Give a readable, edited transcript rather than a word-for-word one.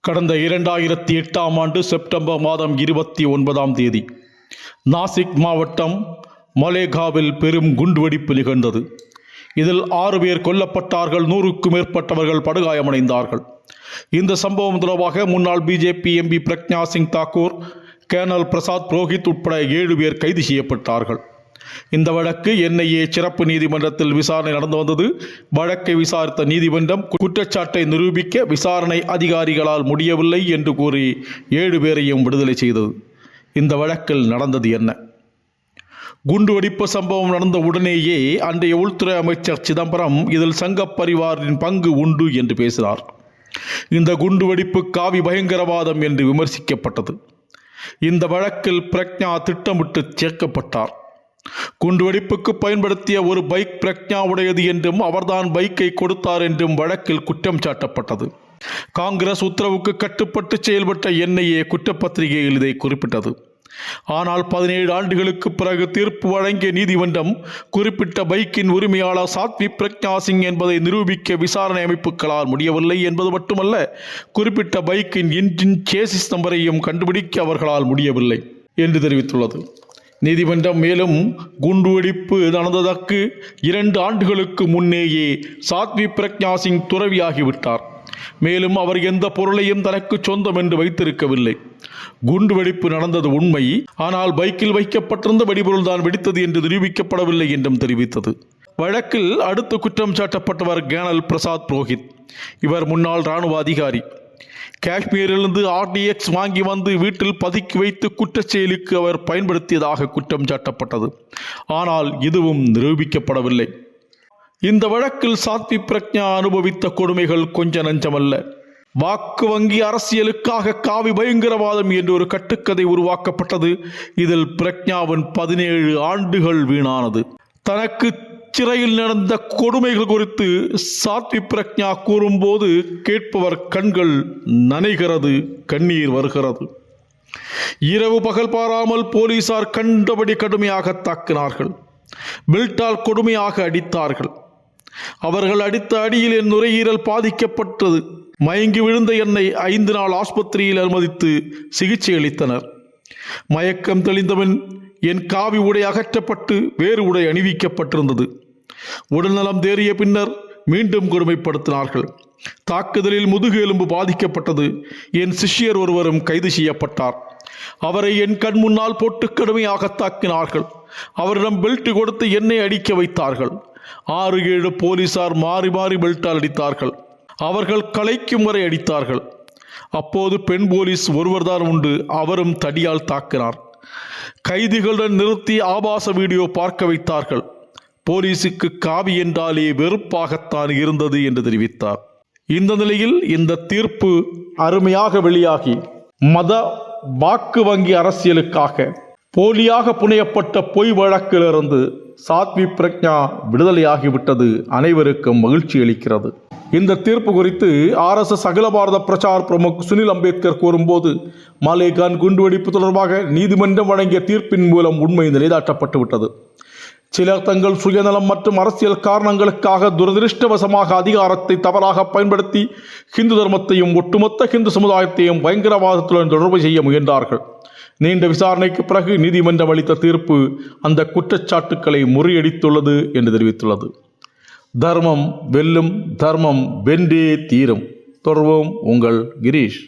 கடந்த 2008ஆம் ஆண்டு செப்டம்பர் மாதம் 29ஆம் தேதி நாசிக் மாவட்டம் மலேகாவில் பெரும் குண்டுவெடிப்பு நிகழ்ந்தது. இதில் 6 பேர் கொல்லப்பட்டார்கள், 100க்கும் மேற்பட்டவர்கள் படுகாயமடைந்தார்கள். இந்த சம்பவம் தொடர்பாக முன்னாள் BJP MP Pragya Singh Thakur, colonel Prasad Purohit உட்பட 7 பேர் கைது செய்யப்பட்டார்கள். இந்த வழக்கு NIA சிறப்பு நீதிமன்றத்தில் விசாரணை நடந்து வந்தது. வழக்கை விசாரித்த நீதிமன்றம் குற்றச்சாட்டை நிரூபிக்க விசாரணை அதிகாரிகளால் முடியவில்லை என்று கூறி 7 பேரையும் விடுதலை செய்தது. இந்த வழக்கில் நடந்தது என்ன? குண்டுவெடிப்பு சம்பவம் நடந்த உடனேயே அன்றைய உள்துறை அமைச்சர் சிதம்பரம் இதில் சங்க பரிவாரின் பங்கு உண்டு என்று பேசினார். இந்த குண்டுவெடிப்பு காவி பயங்கரவாதம் என்று விமர்சிக்கப்பட்டது. இந்த வழக்கில் பிரக்ஞா திட்டமிட்டு சேர்க்கப்பட்டார். குண்டுவெடிப்புக்கு பயன்படுத்திய ஒரு பைக் பிரக்ஞாவுடையது என்றும் அவர்தான் பைக்கை கொடுத்தார் என்றும் வழக்கில் குற்றம் சாட்டப்பட்டது. காங்கிரஸ் உத்தரவுக்கு கட்டுப்பட்டு செயல்பட்ட NIA குற்றப்பத்திரிகையில் இதை குறிப்பிட்டது. ஆனால் 17 ஆண்டுகளுக்கு பிறகு தீர்ப்பு வழங்கிய நீதிமன்றம் குறிப்பிட்ட பைக்கின் உரிமையாளர் சாத்வி பிரக்ஞா சிங் என்பதை நிரூபிக்க விசாரணை அமைப்புகளால் முடியவில்லை என்பது மட்டுமல்ல, குறிப்பிட்ட பைக்கின் இன்ஜின் சேசிஸ் நம்பரையும் கண்டுபிடிக்க அவர்களால் முடியவில்லை என்று தெரிவித்துள்ளது. நீதிமன்றம் மேலும் குண்டுவெடிப்பு நடந்ததற்கு 2 ஆண்டுகளுக்கு முன்னேயே சாத்வி பிரக்ஞா சிங் துறவியாகிவிட்டார். மேலும் அவர் எந்த பொருளையும் தனக்கு சொந்தம் என்று வைத்திருக்கவில்லை. குண்டுவெடிப்பு நடந்தது உண்மை, ஆனால் பைக்கில் வைக்கப்பட்டிருந்த வெடிபொருள் தான் வெடித்தது என்று நிரூபிக்கப்படவில்லை என்றும் தெரிவித்தது. வழக்கில் அடுத்து குற்றம் சாட்டப்பட்டவர் கேர்னல் பிரசாத் புரோஹித். இவர் முன்னாள் இராணுவ அதிகாரி. காஷ்மீரிலிருந்து RDX வாங்கி வந்து வீட்டில் பதுக்கி வைத்து குற்றச் செயலுக்கு அவர் பயன்படுத்தியதாக குற்றம் சாட்டப்பட்டது. ஆனால் இதுவும் நிரூபிக்கப்படவில்லை. இந்த வழக்கில் சாத்வி பிரக்ஞா அனுபவித்த கொடுமைகள் கொஞ்ச நஞ்சமல்ல. வாக்கு வங்கி அரசியலுக்காக காவி பயங்கரவாதம் என்று ஒரு கட்டுக்கதை உருவாக்கப்பட்டது. இதில் பிரக்ஞாவின் 17 ஆண்டுகள் வீணானது. தனக்கு சிறையில் நடந்த கொடுமைகள் குறித்து சாத்வி பிரக்ஞா கூறும்போது கேட்பவர் கண்கள் நனைகிறது, கண்ணீர் வருகிறது. இரவு பகல் பாராமல் போலீசார் கண்டபடி கடுமையாக தாக்கினார்கள். பெல்ட்டால் கொடுமையாக அடித்தார்கள். அவர்கள் அடித்த அடியில் என் நுரையீரல் பாதிக்கப்பட்டது. மயங்கி விழுந்த என்னை 5 நாள் ஆஸ்பத்திரியில் அனுமதித்து சிகிச்சை அளித்தனர். மயக்கம் தெளிந்தவன் என் காவி உடை அகற்றப்பட்டு வேறு உடை அணிவிக்கப்பட்டிருந்தது. உடல்நலம் தேறிய பின்னர் மீண்டும் கொடுமைப்படுத்தினார்கள். தாக்குதலில் முதுகு எலும்பு பாதிக்கப்பட்டது. என் சிஷ்யர் ஒருவரும் கைது செய்யப்பட்டார். அவரை என் கண் முன்னால் போட்டு கடுமையாக தாக்கினார்கள். அவரிடம் பெல்ட் கொடுத்து என்னை அடிக்க வைத்தார்கள். 6-7 போலீசார் மாறி மாறி பெல்ட்டால் அடித்தார்கள். அவர்கள் களைக்கும் வரை அடித்தார்கள். அப்போது பெண் போலீஸ் ஒருவர்தான் உண்டு, அவரும் தடியால் தாக்கினார். கைதிகளுடன் நிறுத்தி ஆபாச வீடியோ பார்க்க வைத்தார்கள். போலீசுக்கு காவி என்றாலே வெறுப்பாகத்தான் இருந்தது என்று தெரிவித்தார். இந்த நிலையில் இந்த தீர்ப்பு அருமையாக வெளியாகி மத வாக்கு வங்கி அரசியலுக்காக போலியாக புனையப்பட்ட பொய் வழக்கிலிருந்து சாத்வி பிரக்ஞா விடுதலையாகிவிட்டது அனைவருக்கும் மகிழ்ச்சி அளிக்கிறது. இந்த தீர்ப்பு குறித்து RSS அகில பாரத பிரச்சார் பிரமுக் சுனில் அம்பேத்கர் கூறும்போது, மாலேகான் குண்டுவெடிப்பு தொடர்பாக நீதிமன்றம் வழங்கிய தீர்ப்பின் மூலம் உண்மை நிலைநாட்டப்பட்டு விட்டது. சிலர் தங்கள் சுயநலம் மற்றும் அரசியல் காரணங்களுக்காக துரதிருஷ்டவசமாக அதிகாரத்தை தவறாக பயன்படுத்தி ஹிந்து தர்மத்தையும் ஒட்டுமொத்த ஹிந்து சமுதாயத்தையும் பயங்கரவாதத்துடன் தொடர்பு செய்ய முயன்றார்கள். நீண்ட விசாரணைக்கு பிறகு நீதிமன்றம் அளித்த தீர்ப்பு அந்த குற்றச்சாட்டுக்களை முறியடித்துள்ளது என்று தெரிவித்துள்ளது. தர்மம் வெல்லும், தர்மம் வென்றே தீரும். தொடர்வோம். உங்கள் கிரீஷ்.